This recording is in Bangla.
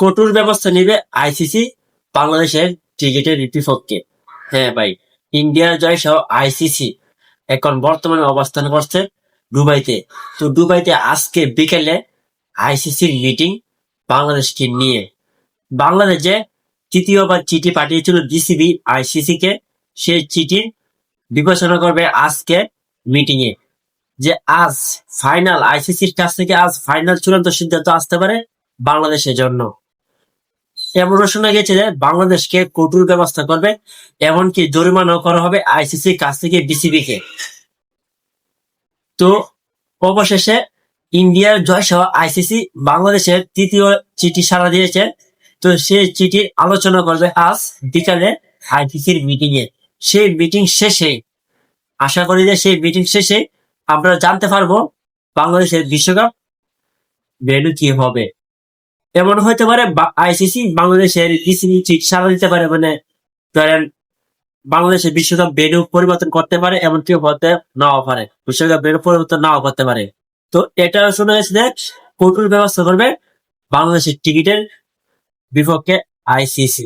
কঠোর ব্যবস্থা নিবে আইসিসি বাংলাদেশের ক্রিকেটের বিপক্ষে। হ্যাঁ ভাই, ইন্ডিয়ার জয় সহ আইসিসি এখন বর্তমানে অবস্থান করছে দুবাইতে। তো দুবাইতে আজকে বিকেলে আইসিসির মিটিং বাংলাদেশকে নিয়ে। বাংলাদেশ যে তৃতীয়বার চিঠি পাঠিয়েছিল বিসিবি আইসিসি কে, সেই চিঠির বিবেচনা করবে আজকে মিটিং এ, যে আজ ফাইনাল আইসিসির কাছ থেকে আজ ফাইনাল চূড়ান্ত সিদ্ধান্ত আসতে পারে বাংলাদেশের জন্য। এমনও শোনা গেছে যে বাংলাদেশকে কঠোর ব্যবস্থা করবে, এমনকি জরিমানাও করা হবে আইসিসির কাছ থেকে বিসিবি কে। তো অবশেষে ইন্ডিয়ার জয় সহ আইসিসি বাংলাদেশের তৃতীয় চিঠি সাড়া দিয়েছে। তো সেই চিঠির আলোচনা করবে আজ বিকালে আইসিসির মিটিং এ। সেই মিটিং শেষে আশা করি যে সেই মিটিং শেষে আমরা জানতে পারবো বাংলাদেশের বিশ্বকাপ ভেন্যু কি হবে। এমন হতে পারে আইসিসি বাংলাদেশের বিসিবি ঠিক সাড়া দিতে পারে, মানে ধরেন বাংলাদেশের বিশ্বকাপ ভেন্যু পরিবর্তন করতে পারে, এমনকি হতে নাও পারে, বিশ্বকাপ ভেন্যু পরিবর্তন নাও করতে পারে। তো এটা শোনা গেছে যে কঠোর ব্যবস্থা করবে বাংলাদেশের টিকিটের বিপক্ষে আইসিসি।